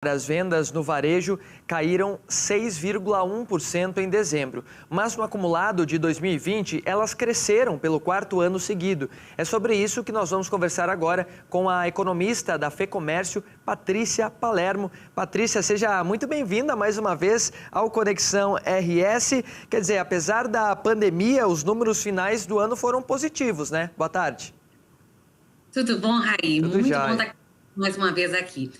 As vendas no varejo caíram 6,1% em dezembro, mas no acumulado de 2020 elas cresceram pelo quarto ano seguido. É sobre isso que nós vamos conversar agora com a economista da FEComércio, Patrícia Palermo. Patrícia, seja muito bem-vinda mais uma vez ao Conexão RS. Quer dizer, apesar da pandemia, os números finais do ano foram positivos, né? Boa tarde. Tudo bom, Raí? Tudo Muito jóia. bom estar mais uma vez aqui.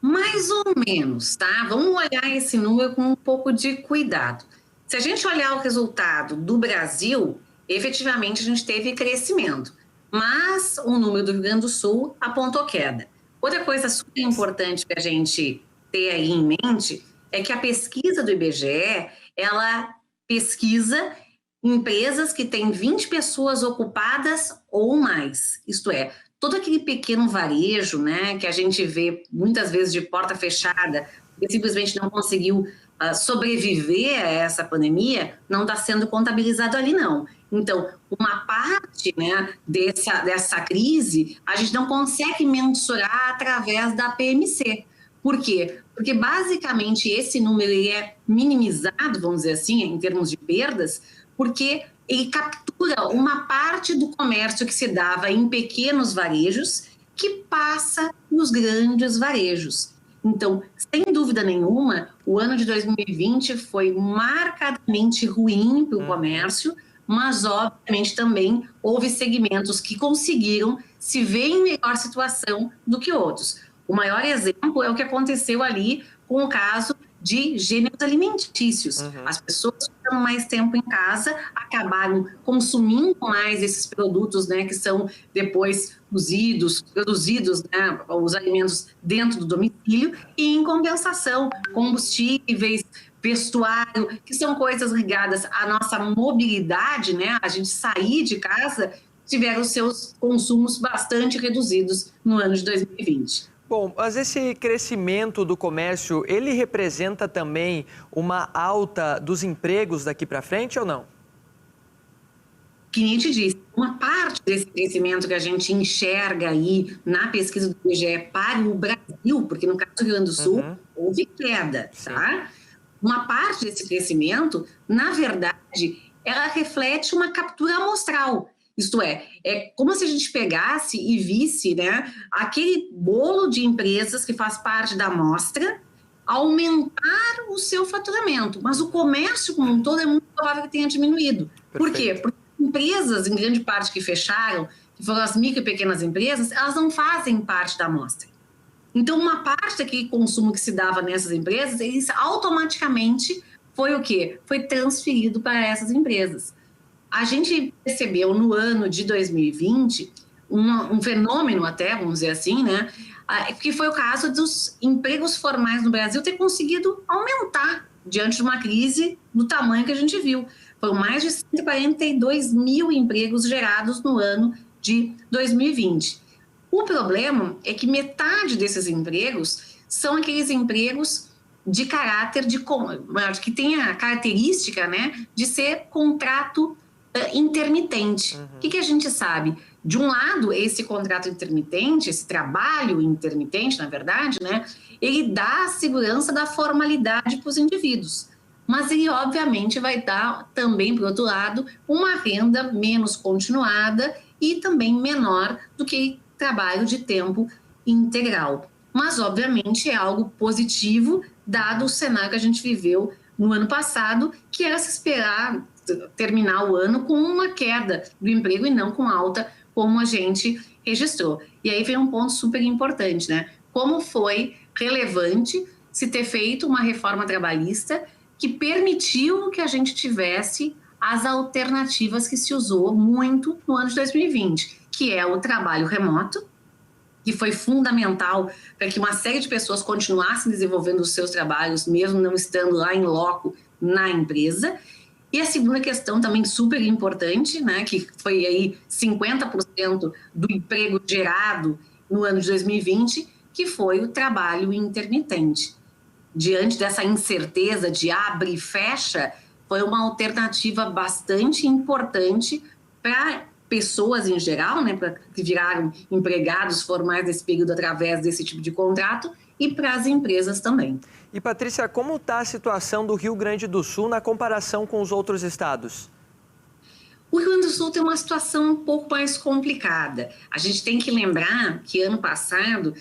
Mais ou menos, tá? Vamos olhar esse número com um pouco de cuidado. Se a gente olhar o resultado do Brasil, efetivamente a gente teve crescimento, mas o número do Rio Grande do Sul apontou queda. Outra coisa super importante para a gente ter aí em mente é que a pesquisa do IBGE, ela pesquisa empresas que têm 20 pessoas ocupadas ou mais, isto é, todo aquele pequeno varejo, né, que a gente vê muitas vezes de porta fechada, que simplesmente não conseguiu sobreviver a essa pandemia, não está sendo contabilizado ali, não. Então, uma parte, né, dessa crise, a gente não consegue mensurar através da PMC. Por quê? Porque, basicamente, esse número ele é minimizado, vamos dizer assim, em termos de perdas, porque ele captura uma parte do comércio que se dava em pequenos varejos que passa nos grandes varejos. Então, sem dúvida nenhuma, o ano de 2020 foi marcadamente ruim para o comércio, mas, obviamente, também houve segmentos que conseguiram se ver em melhor situação do que outros. O maior exemplo é o que aconteceu ali com o caso de gêneros alimentícios. As pessoas ficam mais tempo em casa, acabaram consumindo mais esses produtos, né, que são depois produzidos, né, os alimentos dentro do domicílio, e em compensação, combustíveis, vestuário, que são coisas ligadas à nossa mobilidade, né, a gente sair de casa, tiveram seus consumos bastante reduzidos no ano de 2020. Bom, mas esse crescimento do comércio, ele representa também uma alta dos empregos daqui para frente ou não? Que nem te disse, uma parte desse crescimento que a gente enxerga aí na pesquisa do IBGE para o Brasil, porque no caso do Rio Grande do Sul houve queda, tá? Uma parte desse crescimento, na verdade, ela reflete uma captura amostral. Isto é como se a gente pegasse e visse, né, aquele bolo de empresas que faz parte da amostra aumentar o seu faturamento, mas o comércio como um todo é muito provável que tenha diminuído. Por quê? Porque empresas, em grande parte, que fecharam, que foram as micro e pequenas empresas, elas não fazem parte da amostra. Então, uma parte daquele consumo que se dava nessas empresas, eles automaticamente foi o quê? Foi transferido para essas empresas. A gente percebeu no ano de 2020 um fenômeno até, vamos dizer assim, né, que foi o caso dos empregos formais no Brasil ter conseguido aumentar diante de uma crise do tamanho que a gente viu. Foram mais de 142 mil empregos gerados no ano de 2020. O problema é que metade desses empregos são aqueles empregos de caráter que tem a característica, né, de ser contrato intermitente. O que a gente sabe? De um lado, esse contrato intermitente, esse trabalho intermitente, na verdade, né, ele dá a segurança da formalidade para os indivíduos. Mas ele, obviamente, vai dar também, por outro lado, uma renda menos continuada e também menor do que trabalho de tempo integral. Mas, obviamente, é algo positivo, dado o cenário que a gente viveu no ano passado, que era se esperar terminar o ano com uma queda do emprego e não com alta, como a gente registrou. E aí vem um ponto super importante, né? Como foi relevante se ter feito uma reforma trabalhista que permitiu que a gente tivesse as alternativas que se usou muito no ano de 2020, que é o trabalho remoto, que foi fundamental para que uma série de pessoas continuassem desenvolvendo os seus trabalhos, mesmo não estando lá em loco na empresa. E a segunda questão também super importante, né, que foi aí 50% do emprego gerado no ano de 2020, que foi o trabalho intermitente. Diante dessa incerteza de abre e fecha, foi uma alternativa bastante importante para pessoas em geral, né, que viraram empregados formais nesse período através desse tipo de contrato, e para as empresas também. E, Patrícia, como está a situação do Rio Grande do Sul na comparação com os outros estados? O Rio Grande do Sul tem uma situação um pouco mais complicada. A gente tem que lembrar que ano passado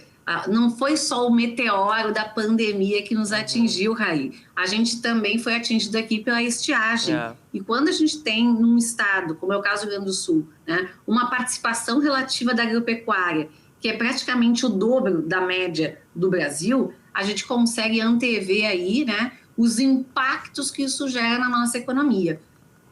não foi só o meteoro da pandemia que nos atingiu, Raí. A gente também foi atingido aqui pela estiagem. E quando a gente tem num estado, como é o caso do Rio Grande do Sul, né, uma participação relativa da agropecuária, que é praticamente o dobro da média do Brasil, a gente consegue antever aí, né, os impactos que isso gera na nossa economia.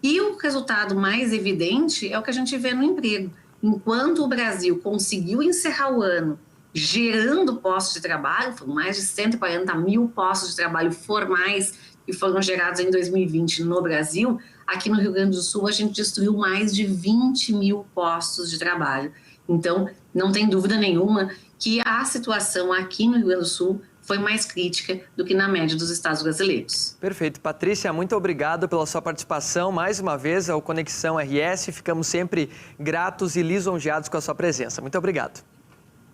E o resultado mais evidente é o que a gente vê no emprego. Enquanto o Brasil conseguiu encerrar o ano gerando postos de trabalho, foram mais de 140 mil postos de trabalho formais que foram gerados em 2020 no Brasil, aqui no Rio Grande do Sul a gente destruiu mais de 20 mil postos de trabalho. Então, não tem dúvida nenhuma que a situação aqui no Rio Grande do Sul foi mais crítica do que na média dos estados brasileiros. Perfeito. Patrícia, muito obrigado pela sua participação mais uma vez ao Conexão RS. Ficamos sempre gratos e lisonjeados com a sua presença. Muito obrigado.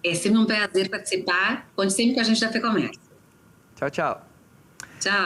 É sempre um prazer participar. Conte sempre com a gente da FEComércio. Tchau, tchau. Tchau.